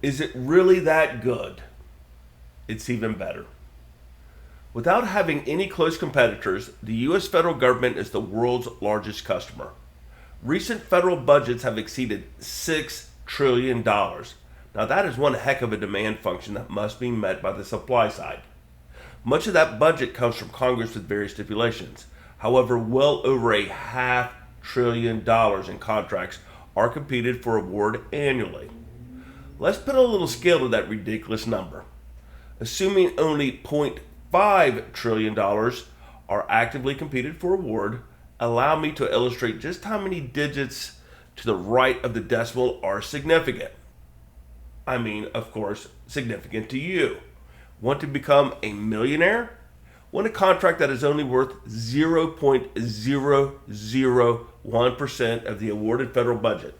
Is it really that good? It's even better. Without having any close competitors, the U.S. federal government is the world's largest customer. Recent federal budgets have exceeded $6 trillion. Now, that is one heck of a demand function that must be met by the supply side. Much of that budget comes from Congress with various stipulations. However, well over $500 billion in contracts are competed for award annually. Let's put a little scale to that ridiculous number. Assuming only $0.5 trillion are actively competed for award, allow me to illustrate just how many digits to the right of the decimal are significant. I mean, of course, significant to you. Want to become a millionaire? Want a contract that is only worth 0.001% of the awarded federal budget.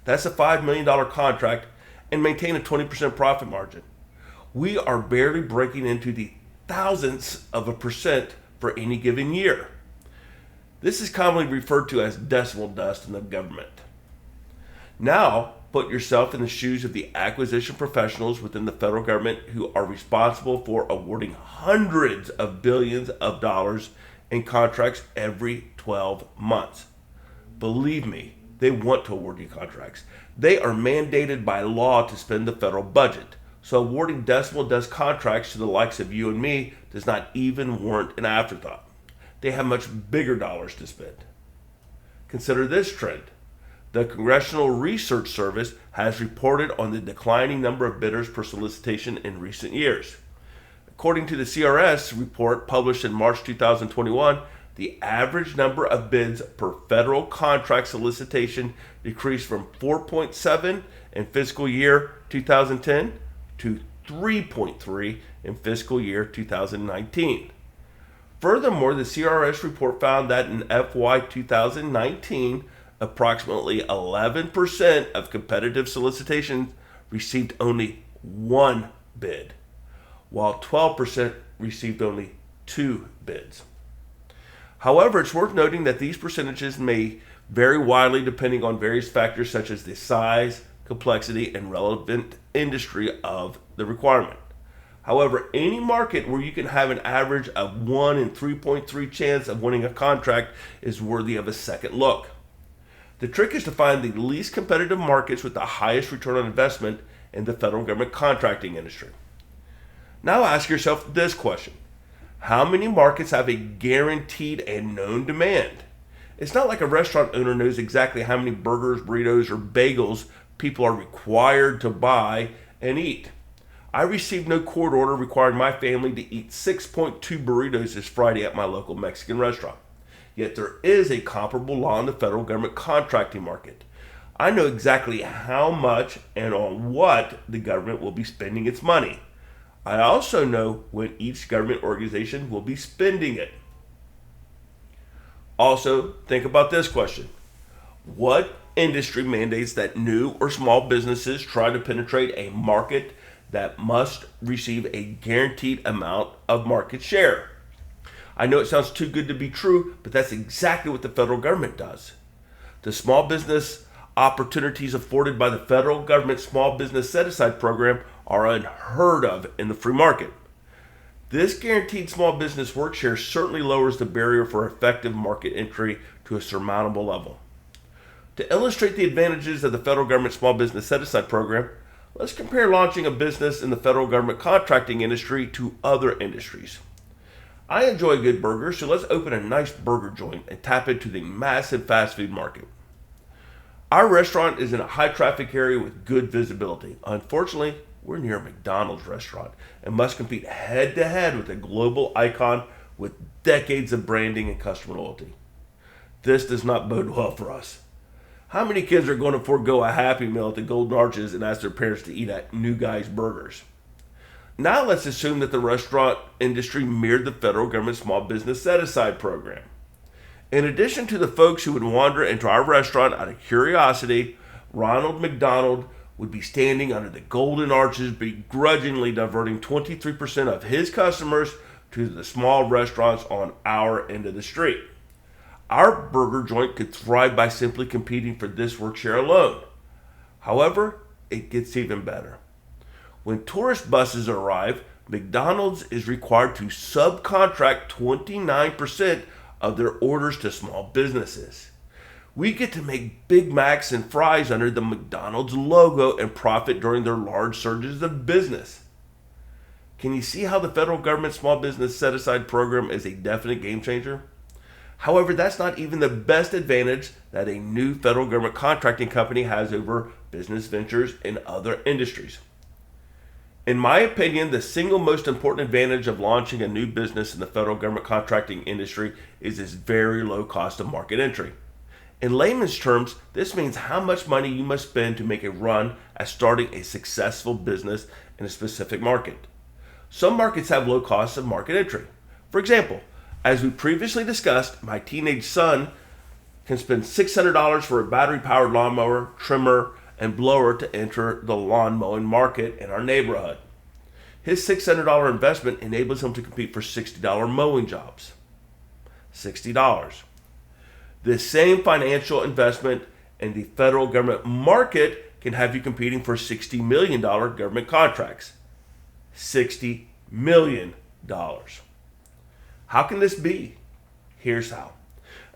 That's a $5 million contract and maintain a 20% profit margin. We are barely breaking into the thousandths of a percent for any given year. This is commonly referred to as decimal dust in the government. Now, put yourself in the shoes of the acquisition professionals within the federal government who are responsible for awarding hundreds of billions of dollars in contracts every 12 months. Believe me, they want to award you contracts. They are mandated by law to spend the federal budget. So awarding decimal dust contracts to the likes of you and me does not even warrant an afterthought. They have much bigger dollars to spend. Consider this trend. The Congressional Research Service has reported on the declining number of bidders per solicitation in recent years. According to the CRS report published in March 2021, the average number of bids per federal contract solicitation decreased from 4.7 in fiscal year 2010 to 3.3 in fiscal year 2019. Furthermore, the CRS report found that in FY 2019, approximately 11% of competitive solicitations received only one bid, while 12% received only two bids. However, it's worth noting that these percentages may vary widely depending on various factors such as the size, complexity, and relevant industry of the requirement. However, any market where you can have an average of 1 in 3.3 chance of winning a contract is worthy of a second look. The trick is to find the least competitive markets with the highest return on investment in the federal government contracting industry. Now ask yourself this question. How many markets have a guaranteed and known demand? It's not like a restaurant owner knows exactly how many burgers, burritos, or bagels people are required to buy and eat. I received no court order requiring my family to eat 6.2 burritos this Friday at my local Mexican restaurant. Yet there is a comparable law in the federal government contracting market. I know exactly how much and on what the government will be spending its money. I also know when each government organization will be spending it. Also, think about this question. What industry mandates that new or small businesses try to penetrate a market that must receive a guaranteed amount of market share? I know it sounds too good to be true, but that's exactly what the federal government does. The small business opportunities afforded by the federal government Small Business Set-Aside Program are unheard of in the free market. This guaranteed small business work share certainly lowers the barrier for effective market entry to a surmountable level. To illustrate the advantages of the federal government Small Business Set-Aside Program, let's compare launching a business in the federal government contracting industry to other industries. I enjoy a good burger, so let's open a nice burger joint and tap into the massive fast food market. Our restaurant is in a high traffic area with good visibility. Unfortunately, we're near a McDonald's restaurant and must compete head to head with a global icon with decades of branding and customer loyalty. This does not bode well for us. How many kids are going to forego a Happy Meal at the Golden Arches and ask their parents to eat at New Guy's Burgers? Now let's assume that the restaurant industry mirrored the federal government Small Business Set-Aside Program. In addition to the folks who would wander into our restaurant out of curiosity, Ronald McDonald would be standing under the Golden Arches begrudgingly diverting 23% of his customers to the small restaurants on our end of the street. Our burger joint could thrive by simply competing for this work share alone. However, it gets even better. When tourist buses arrive, McDonald's is required to subcontract 29% of their orders to small businesses. We get to make Big Macs and fries under the McDonald's logo and profit during their large surges of business. Can you see how the federal government small business set-aside program is a definite game changer? However, that's not even the best advantage that a new federal government contracting company has over business ventures in other industries. In my opinion, the single most important advantage of launching a new business in the federal government contracting industry is its very low cost of market entry. In layman's terms, this means how much money you must spend to make a run at starting a successful business in a specific market. Some markets have low costs of market entry. For example, as we previously discussed, my teenage son can spend $600 for a battery-powered lawnmower, trimmer, and blower to enter the lawn mowing market in our neighborhood. His $600 investment enables him to compete for $60 mowing jobs. $60. This same financial investment in the federal government market can have you competing for $60 million government contracts. $60 million. How can this be? Here's how.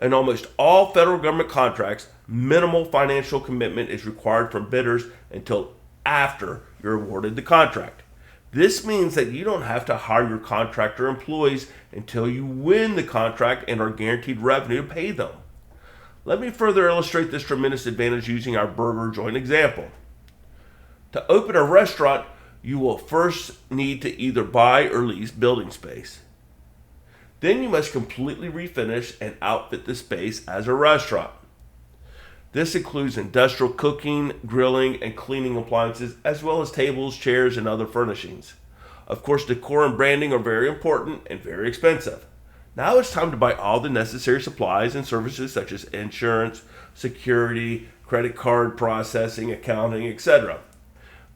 In almost all federal government contracts, minimal financial commitment is required from bidders until after you're awarded the contract. This means that you don't have to hire your contractor employees until you win the contract and are guaranteed revenue to pay them. Let me further illustrate this tremendous advantage using our burger joint example. To open a restaurant, you will first need to either buy or lease building space. Then you must completely refinish and outfit the space as a restaurant. This includes industrial cooking, grilling, and cleaning appliances, as well as tables, chairs, and other furnishings. Of course, decor and branding are very important and very expensive. Now it's time to buy all the necessary supplies and services such as insurance, security, credit card processing, accounting, etc.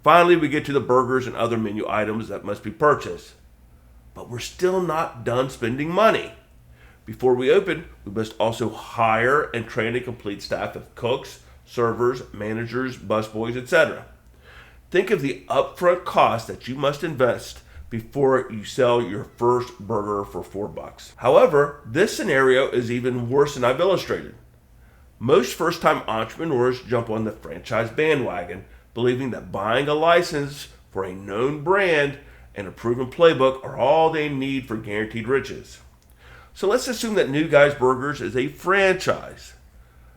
Finally, we get to the burgers and other menu items that must be purchased. But we're still not done spending money. Before we open, we must also hire and train a complete staff of cooks, servers, managers, busboys, etc. Think of the upfront cost that you must invest before you sell your first burger for $4. However, this scenario is even worse than I've illustrated. Most first-time entrepreneurs jump on the franchise bandwagon, believing that buying a license for a known brand and a proven playbook are all they need for guaranteed riches. So let's assume that New Guys Burgers is a franchise.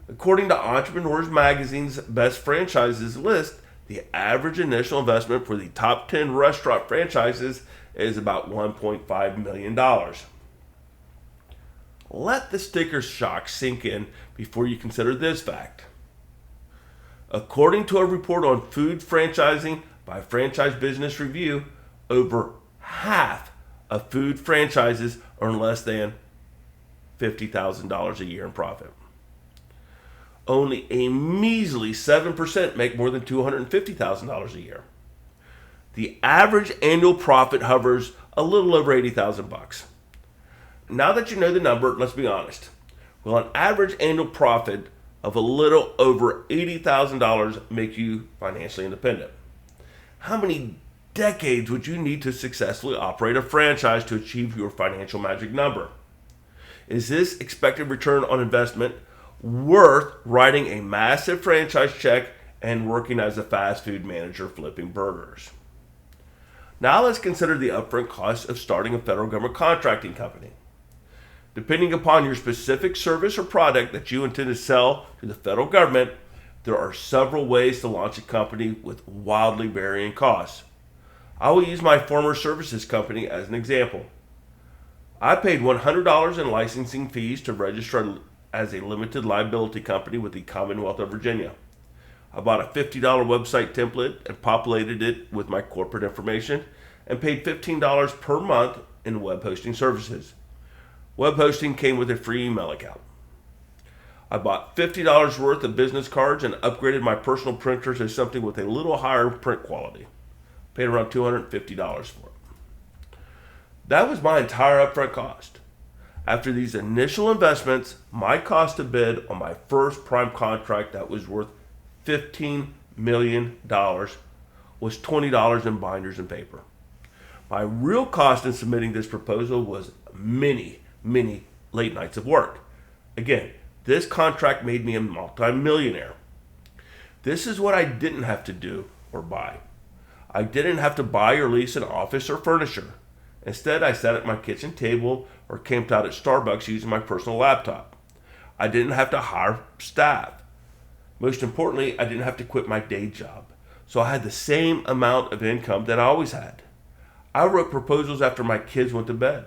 According to Entrepreneurs Magazine's Best Franchises list, the average initial investment for the top 10 restaurant franchises is about $1.5 million. Let the sticker shock sink in before you consider this fact. According to a report on food franchising by Franchise Business Review, over half of food franchises earn less than $50,000 a year in profit. Only a measly 7% make more than $250,000 a year. The average annual profit hovers a little over $80,000. Now that you know the number, let's be honest. Will an average annual profit of a little over $80,000 make you financially independent? How many decades would you need to successfully operate a franchise to achieve your financial magic number? Is this expected return on investment worth writing a massive franchise check and working as a fast food manager flipping burgers? Now let's consider the upfront cost of starting a federal government contracting company. Depending upon your specific service or product that you intend to sell to the federal government, there are several ways to launch a company with wildly varying costs. I will use my former services company as an example. I paid $100 in licensing fees to register as a limited liability company with the Commonwealth of Virginia. I bought a $50 website template and populated it with my corporate information and paid $15 per month in web hosting services. Web hosting came with a free email account. I bought $50 worth of business cards and upgraded my personal printer to something with a little higher print quality. Paid around $250 for it. That was my entire upfront cost. After these initial investments, my cost to bid on my first prime contract that was worth $15 million was $20 in binders and paper. My real cost in submitting this proposal was many, many late nights of work. Again, this contract made me a multimillionaire. This is what I didn't have to do or buy. I didn't have to buy or lease an office or furniture. Instead, I sat at my kitchen table or camped out at Starbucks using my personal laptop. I didn't have to hire staff. Most importantly, I didn't have to quit my day job. So I had the same amount of income that I always had. I wrote proposals after my kids went to bed.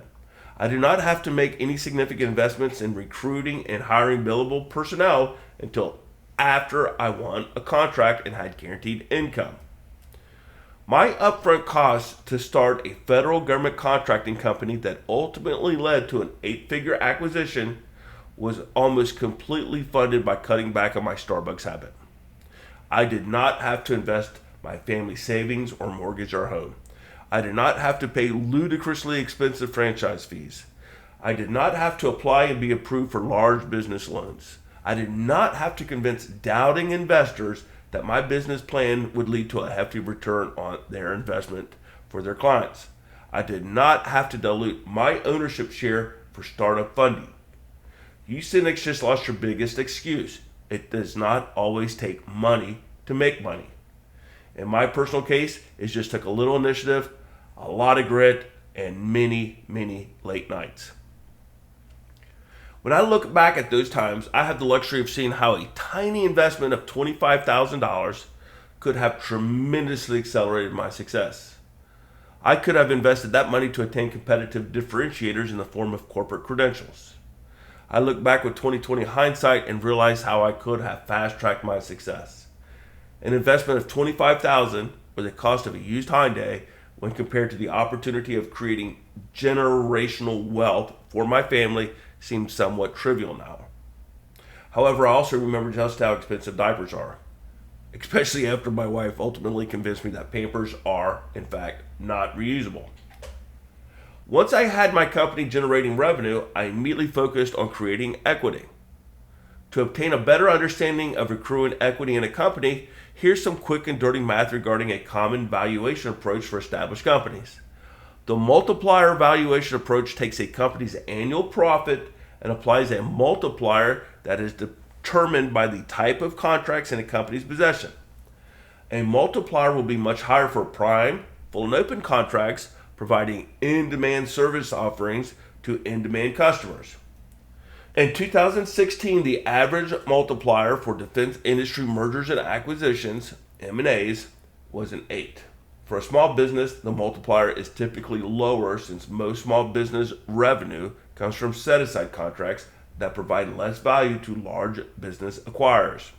I did not have to make any significant investments in recruiting and hiring billable personnel until after I won a contract and had guaranteed income. My upfront cost to start a federal government contracting company that ultimately led to an 8-figure acquisition was almost completely funded by cutting back on my Starbucks habit. I did not have to invest my family savings or mortgage our home. I did not have to pay ludicrously expensive franchise fees. I did not have to apply and be approved for large business loans. I did not have to convince doubting investors that my business plan would lead to a hefty return on their investment for their clients. I did not have to dilute my ownership share for startup funding. You cynics just lost your biggest excuse. It does not always take money to make money. In my personal case, it just took a little initiative, a lot of grit, and many, many late nights. When I look back at those times, I have the luxury of seeing how a tiny investment of $25,000 could have tremendously accelerated my success. I could have invested that money to attain competitive differentiators in the form of corporate credentials. I look back with 20/20 hindsight and realize how I could have fast-tracked my success. An investment of $25,000 or the cost of a used Hyundai when compared to the opportunity of creating generational wealth for my family seems somewhat trivial now. However, I also remember just how expensive diapers are, especially after my wife ultimately convinced me that Pampers are, in fact, not reusable. Once I had my company generating revenue, I immediately focused on creating equity. To obtain a better understanding of accruing equity in a company, here's some quick and dirty math regarding a common valuation approach for established companies. The multiplier valuation approach takes a company's annual profit and applies a multiplier that is determined by the type of contracts in a company's possession. A multiplier will be much higher for prime, full and open contracts, providing in-demand service offerings to in-demand customers. In 2016, the average multiplier for defense industry mergers and acquisitions, M&As, was an 8. For a small business, the multiplier is typically lower since most small business revenue comes from set-aside contracts that provide less value to large business acquirers.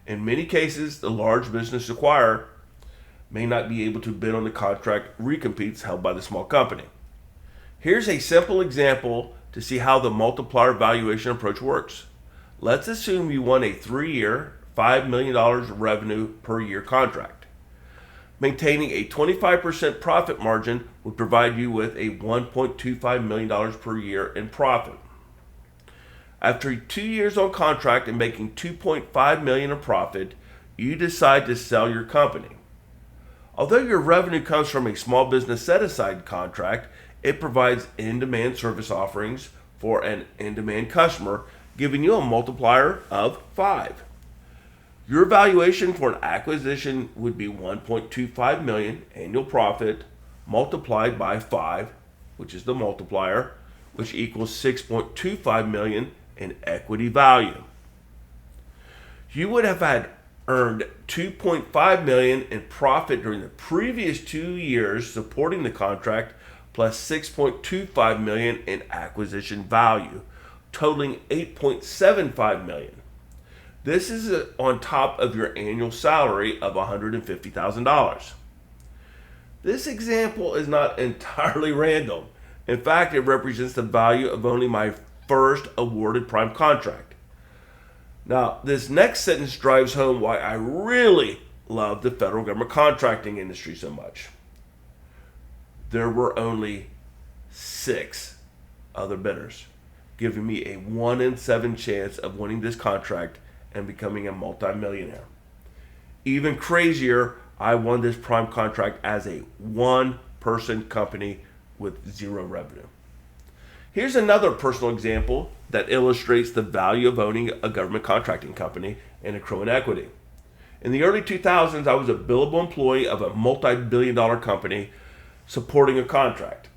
In many cases, the large business acquirer may not be able to bid on the contract recompetes held by the small company. Here's a simple example to see how the multiplier valuation approach works. Let's assume you won a 3-year, $5 million revenue per year contract. Maintaining a 25% profit margin would provide you with a $1.25 million per year in profit. After 2 years on contract and making $2.5 million in profit, you decide to sell your company. Although your revenue comes from a small business set-aside contract, it provides in-demand service offerings for an in-demand customer, giving you a multiplier of 5. Your valuation for an acquisition would be $1.25 million annual profit multiplied by 5, which is the multiplier, which equals $6.25 million in equity value. You would have had earned $2.5 million in profit during the previous 2 years supporting the contract, plus $6.25 million in acquisition value, totaling $8.75 million. This is on top of your annual salary of $150,000. This example is not entirely random. In fact, it represents the value of only my first awarded prime contract. Now, this next sentence drives home why I really love the federal government contracting industry so much. There were only 6 other bidders, giving me a 1 in 7 chance of winning this contract and becoming a multimillionaire. Even crazier, I won this prime contract as a one-person company with zero revenue. Here's another personal example that illustrates the value of owning a government contracting company and accruing equity. In the early 2000s, I was a billable employee of a multi-billion-dollar company supporting a contract.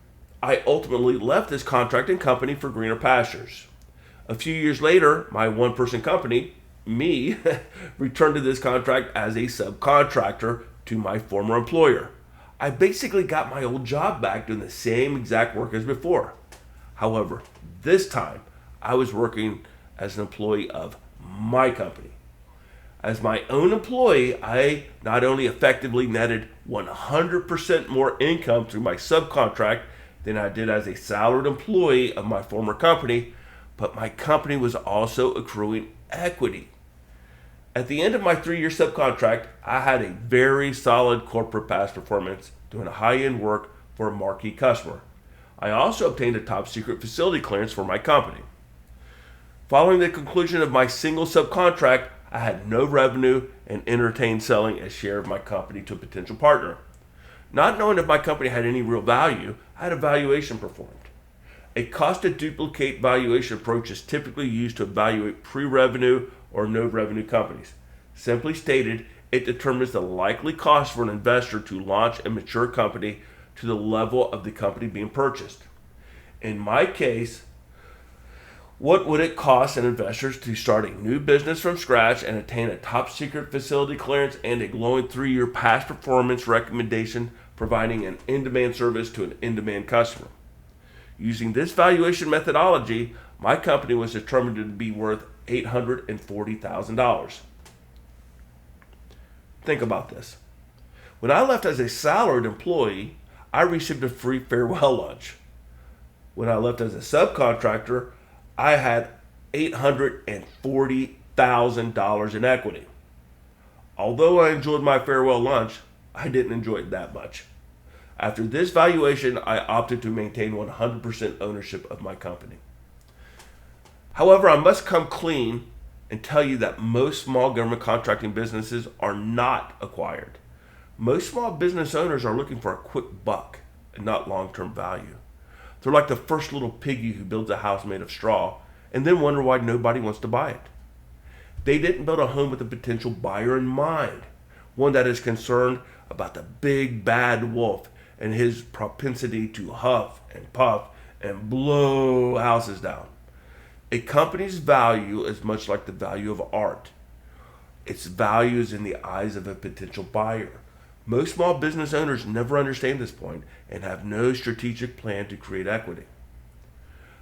I ultimately left this contracting company for greener pastures. A few years later, my one-person company, me, returned to this contract as a subcontractor to my former employer. I basically got my old job back doing the same exact work as before. However, this time, I was working as an employee of my company. As my own employee, I not only effectively netted 100% more income through my subcontract than I did as a salaried employee of my former company, but my company was also accruing equity. At the end of my 3-year subcontract, I had a very solid corporate past performance doing high-end work for a marquee customer. I also obtained a top secret facility clearance for my company. Following the conclusion of my single subcontract, I had no revenue and entertained selling a share of my company to a potential partner. Not knowing if my company had any real value, I had a valuation performed. A cost to duplicate valuation approach is typically used to evaluate pre-revenue or no revenue companies. Simply stated, it determines the likely cost for an investor to launch a mature company to the level of the company being purchased. In my case, what would it cost an investor to start a new business from scratch and attain a top secret facility clearance and a glowing 3-year past performance recommendation providing an in-demand service to an in-demand customer? Using this valuation methodology, my company was determined to be worth $840,000. Think about this. When I left as a salaried employee, I received a free farewell lunch. When I left as a subcontractor, I had $840,000 in equity. Although I enjoyed my farewell lunch, I didn't enjoy it that much. After this valuation, I opted to maintain 100% ownership of my company. However, I must come clean and tell you that most small government contracting businesses are not acquired. Most small business owners are looking for a quick buck and not long-term value. They're like the first little piggy who builds a house made of straw and then wonder why nobody wants to buy it. They didn't build a home with a potential buyer in mind, one that is concerned about the big bad wolf and his propensity to huff and puff and blow houses down. A company's value is much like the value of art. Its value is in the eyes of a potential buyer. Most small business owners never understand this point and have no strategic plan to create equity.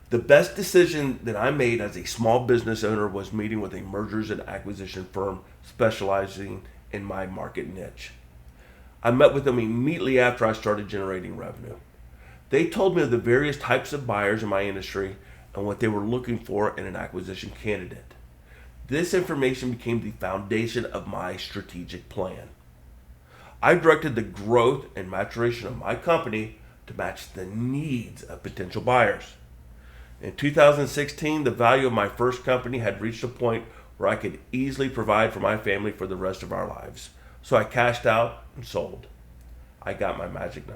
The best decision that I made as a small business owner was meeting with a mergers and acquisition firm specializing in my market niche. I met with them immediately after I started generating revenue. They told me of the various types of buyers in my industry and what they were looking for in an acquisition candidate. This information became the foundation of my strategic plan. I directed the growth and maturation of my company to match the needs of potential buyers. In 2016, the value of my first company had reached a point where I could easily provide for my family for the rest of our lives. So I cashed out and sold. I got my magic number.